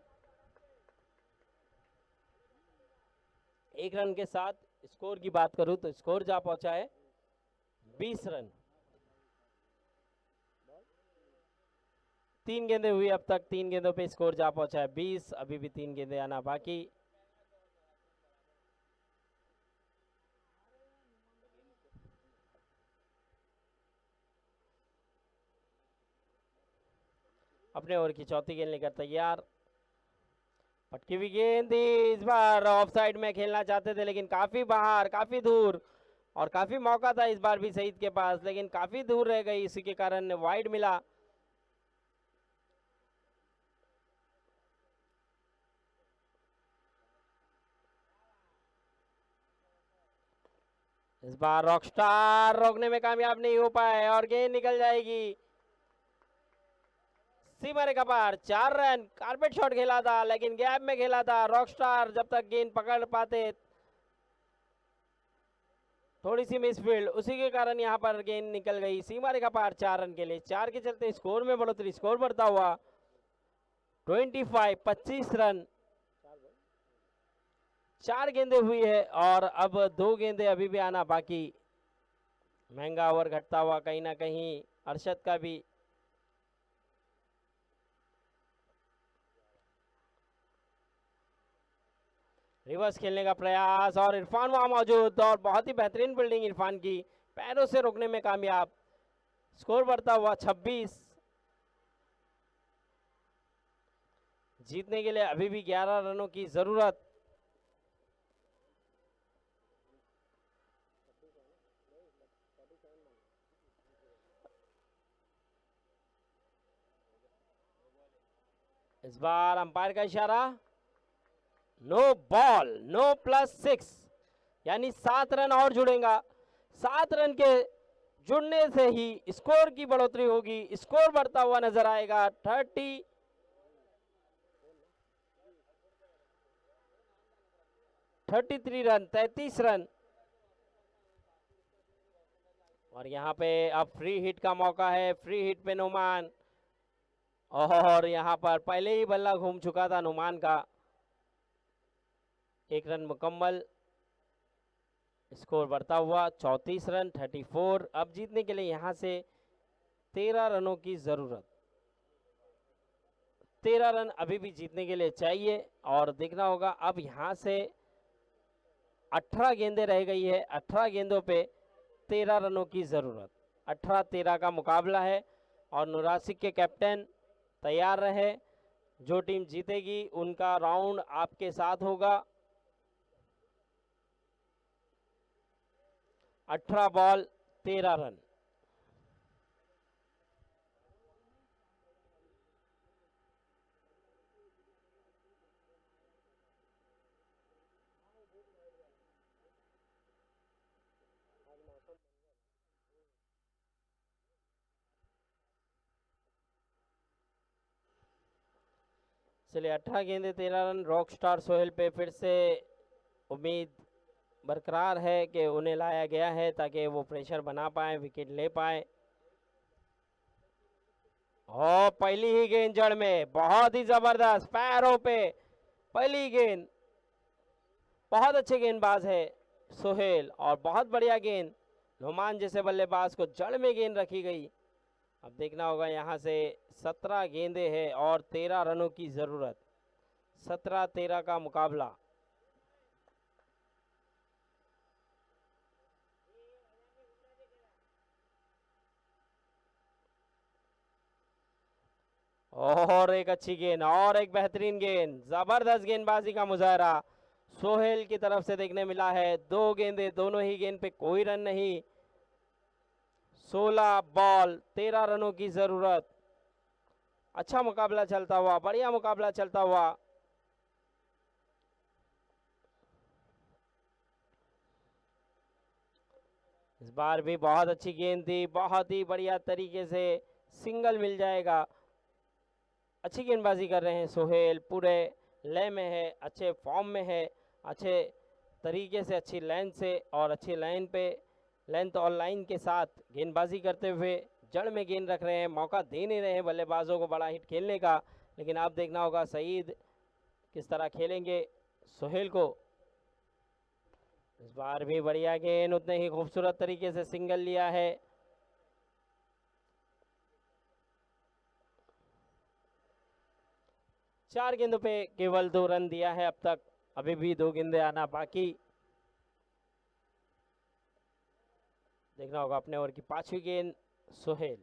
1 रन के साथ स्कोर की बात करूं तो स्कोर जा पहुंचा है 20 रन। 3 गेंदें हुई अब तक, 3 गेंदों पे स्कोर जा पहुंचा है 20, अभी भी 3 गेंदें आना बाकी। अपने ओवर की चौथी गेंद लेकर तैयार, पटकी हुई गेंद थी, इस बार ऑफ साइड में खेलना चाहते थे, लेकिन काफी बाहर, काफी दूर, और काफी मौका था इस बार भी सईद के पास, लेकिन काफी दूर रह गई, इसी के कारण वाइड मिला। इस बार रॉकस्टार रोकने में कामयाब नहीं हो पाए, और गेंद निकल जाएगी सीमा रेखा पार। 4 रन, कारपेट शॉट खेला था, लेकिन गैप में खेला था रॉकस्टार, जब तक गेंद पकड़ पाते, थोड़ी सी मिसफील्ड, उसी के कारण यहां पर गेंद निकल गई सीमा रेखा पार 4 रन के लिए। 4 के चलते स्कोर में बढ़ोतरी, स्कोर बढ़ता हुआ 25 रन। 4 गेंदें हुई है, और अब 2 गेंदें अभी भी आना बाकी। महंगा ओवर घटता हुआ कहीं ना कहीं अरशद का भी। रिवर्स खेलने का प्रयास और इरफान वहां मौजूद और बहुत ही बेहतरीन फील्डिंग इरफान की, पैरों से रोकने में कामयाब। स्कोर बढ़ता हुआ 26। जीतने के लिए अभी भी 11 रनों की जरूरत। इस बार अंपायर का इशारा, नो बॉल, नो +6, यानी 7 रन और जुड़ेगा। 7 रन के जुड़ने से ही स्कोर की बढ़ोतरी होगी, स्कोर बढ़ता हुआ नजर आएगा। 33 रन, 33 रन। और यहाँ पे अब फ्री हिट का मौका है, फ्री हिट पे नुमान, और यहाँ पर पहले ही बल्ला घूम चुका था नुमान का। 1 रन मुकम्मल, स्कोर बढ़ता हुआ 34 रन, 34। अब जीतने के लिए यहाँ से 13 रनों की जरूरत। 13 रन अभी भी जीतने के लिए चाहिए और देखना होगा। अब यहाँ से 18 गेंदें रह गई है, 18 गेंदों पे 13 रनों की जरूरत। 18-13 का मुकाबला है और नुरासिक के कैप्टन तैयार रहे। जो टीम जीतेगी उनका राउंड आपके साथ होगा। 18 बॉल 13 रन। चलिए 18 गेंदे 13 रन। रॉक स्टार सोहेल पे फिर से उम्मीद बरकरार है कि उन्हें लाया गया है ताकि वो प्रेशर बना पाए, विकेट ले पाए। और पहली ही गेंद जड़ में, बहुत ही जबरदस्त, पैरों पे पहली गेंद। बहुत अच्छे गेंदबाज है सोहेल और बहुत बढ़िया गेंद। नुमान जैसे बल्लेबाज को जड़ में गेंद रखी गई। अब देखना होगा यहाँ से 17 गेंदे हैं और 13 रनों की जरूरत। 17-13 का मुकाबला। और एक अच्छी गेंद और एक बेहतरीन गेंद, जबरदस्त गेंदबाजी का मुजाहरा सोहेल की तरफ से देखने मिला है। 2 गेंदे, दोनों ही गेंद पे कोई रन नहीं। 16 बॉल 13 रनों की जरूरत। अच्छा मुकाबला चलता हुआ, बढ़िया मुकाबला चलता हुआ। इस बार भी बहुत अच्छी गेंद थी, बहुत ही बढ़िया तरीके से सिंगल मिल जाएगा। अच्छी गेंदबाजी कर रहे हैं सोहेल, पूरे लय में है, अच्छे फॉर्म में है, अच्छे तरीके से, अच्छी लाइन से और अच्छी लाइन पे, लेंथ और लाइन के साथ गेंदबाजी करते हुए जड़ में गेंद रख रहे हैं। मौका दे नहीं रहे हैं बल्लेबाजों को बड़ा हिट खेलने का, लेकिन आप देखना होगा सईद किस तरह खेलेंगे सोहेल को। इस बार भी बढ़िया गेंद, उतने ही खूबसूरत तरीके से सिंगल लिया है। चार गेंदों पे केवल 2 रन दिया है अब तक, अभी भी 2 गेंदे आना बाकी। देखना होगा अपने ओवर की 5वीं गेंद सोहेल,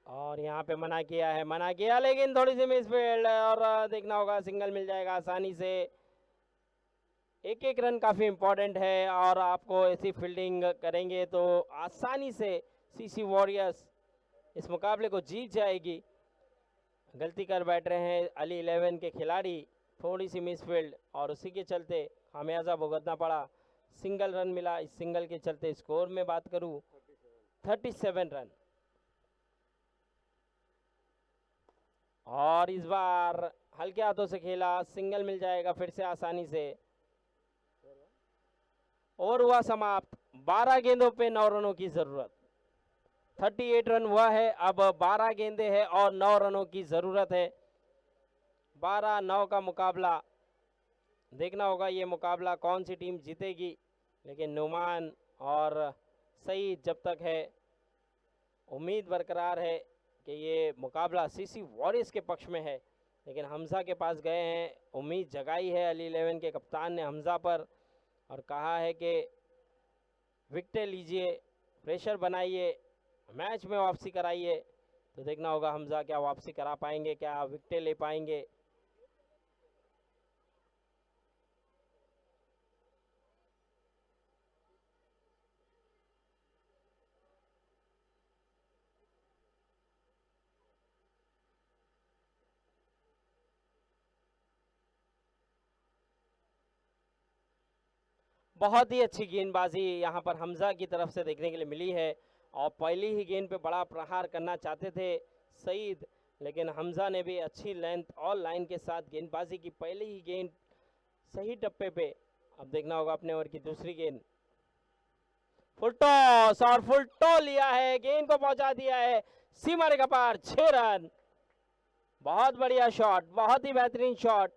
और यहाँ पे मना किया है, मना किया, लेकिन थोड़ी सी मिसफील्ड और देखना होगा सिंगल मिल जाएगा आसानी से। एक एक रन काफ़ी इंपॉर्टेंट है और आपको ऐसी फील्डिंग करेंगे तो आसानी से सीसी वॉरियर्स इस मुकाबले को जीत जाएगी। गलती कर बैठ रहे हैं अली 11 के खिलाड़ी, थोड़ी सी मिसफील्ड और उसी के चलते खामियाजा भुगतना पड़ा। सिंगल रन मिला, इस सिंगल के चलते स्कोर में बात करूं 37 रन। और इस बार हल्के हाथों से खेला, सिंगल मिल जाएगा फिर से आसानी से। और हुआ समाप्त, 12 गेंदों पे 9 रनों की जरूरत। 38 रन हुआ है, अब 12 गेंदे हैं और 9 रनों की जरूरत है। 12-9 का मुकाबला। देखना होगा ये मुकाबला कौन सी टीम जीतेगी, लेकिन नुमान और सईद जब तक है उम्मीद बरकरार है कि ये मुकाबला सीसी वॉरियर्स के पक्ष में है। लेकिन हमजा के पास गए हैं। उम्मीद जगाई है अली 11 के कप्तान ने हमजा पर और कहा है कि विकेट लीजिए, प्रेशर बनाइए, मैच में वापसी कराइए। तो देखना होगा हमजा क्या वापसी करा पाएंगे, क्या विकेट ले पाएंगे। बहुत ही अच्छी गेंदबाजी यहाँ पर हमजा की तरफ से देखने के लिए मिली है और पहली ही गेंद पे बड़ा प्रहार करना चाहते थे सईद, लेकिन हमजा ने भी अच्छी लेंथ और लाइन के साथ गेंदबाजी की। पहली ही गेंद सही टप्पे पे। अब देखना होगा अपने ओवर की दूसरी गेंद। फुल टॉस और फुल टॉस लिया है, गेंद को पहुंचा दिया है सीमा रेखा पार। 6 रन। बहुत बढ़िया शॉट, बहुत ही बेहतरीन शॉट,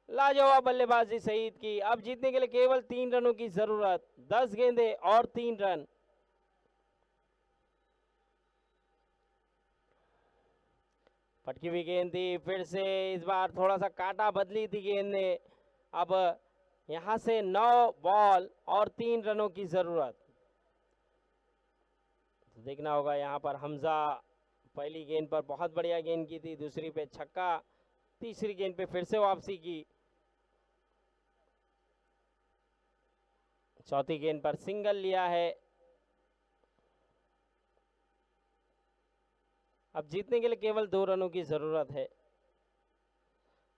लाजवाब बल्लेबाजी सईद की। अब जीतने के लिए केवल 3 रनों की जरूरत। 10 गेंदें और 3 रन। पटकी हुई गेंद थी, फिर से इस बार थोड़ा सा काटा बदली थी गेंद ने। अब यहां से 9 बॉल और 3 रनों की जरूरत। तो देखना होगा यहां पर हमजा पहली गेंद पर बहुत बढ़िया गेंद की थी, दूसरी पे छक्का, तीसरी गेंद पे फिर से वापसी की, चौथी गेंद पर सिंगल लिया है। अब जीतने के लिए केवल 2 रनों की जरूरत है।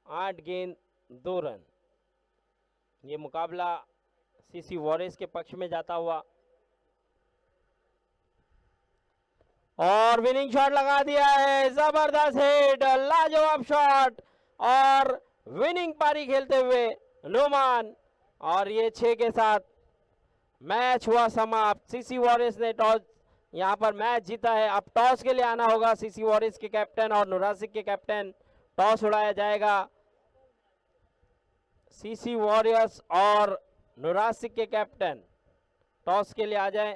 8 गेंद 2 रन। ये मुकाबला सीसी वॉरियर्स के पक्ष में जाता हुआ और विनिंग शॉट लगा दिया है। जबरदस्त हिट, लाजवाब शॉट और विनिंग पारी खेलते हुए नुमान। और ये 6 के साथ मैच हुआ समाप्त। सीसी वॉरियर्स ने टॉस यहां पर मैच जीता है। अब टॉस के लिए आना होगा सीसी वॉरियर्स के कैप्टन और नुरासिक के कैप्टन। टॉस उड़ाया जाएगा। सीसी वॉरियर्स और नुरासिक के कैप्टन टॉस के लिए आ जाएं।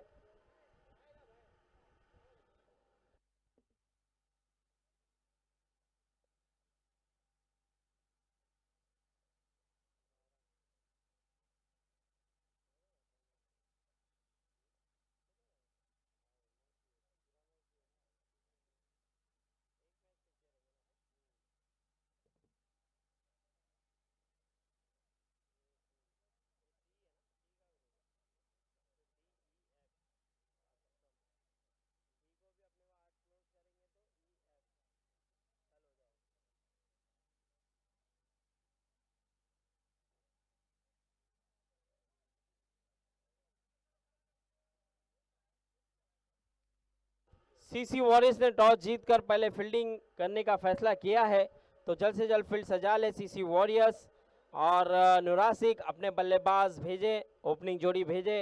सीसी वॉरियर्स ने टॉस जीतकर पहले फील्डिंग करने का फैसला किया है, तो जल्द से जल्द फील्ड सजा ले सीसी वॉरियर्स। और नुरासिक अपने बल्लेबाज भेजे, ओपनिंग जोड़ी भेजे,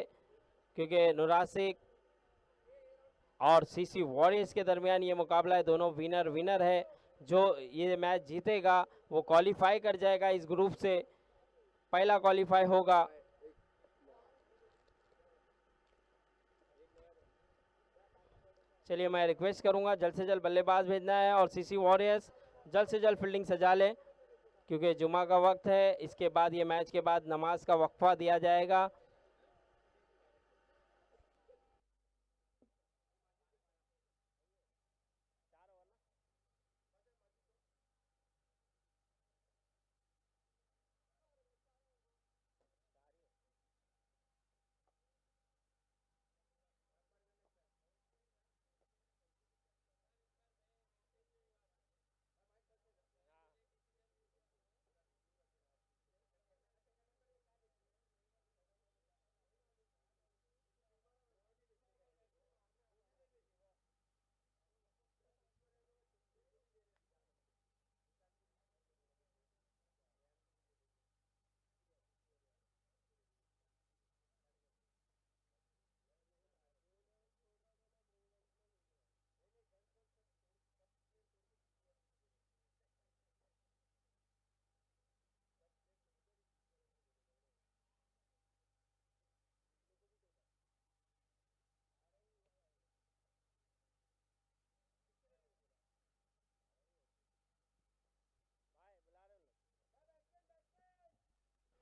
क्योंकि नुरासिक और सीसी वॉरियर्स के दरमियान ये मुकाबला है। दोनों विनर विनर है। जो ये मैच जीतेगा वो क्वालिफाई कर जाएगा इस ग्रुप से, पहला क्वालिफाई होगा। चलिए मैं रिक्वेस्ट करूंगा जल्द से जल्द बल्लेबाज भेजना है और सीसी वॉरियर्स जल्द से जल्द फील्डिंग सजा ले, क्योंकि जुमा का वक्त है। इसके बाद ये मैच के बाद नमाज का वक्फा दिया जाएगा।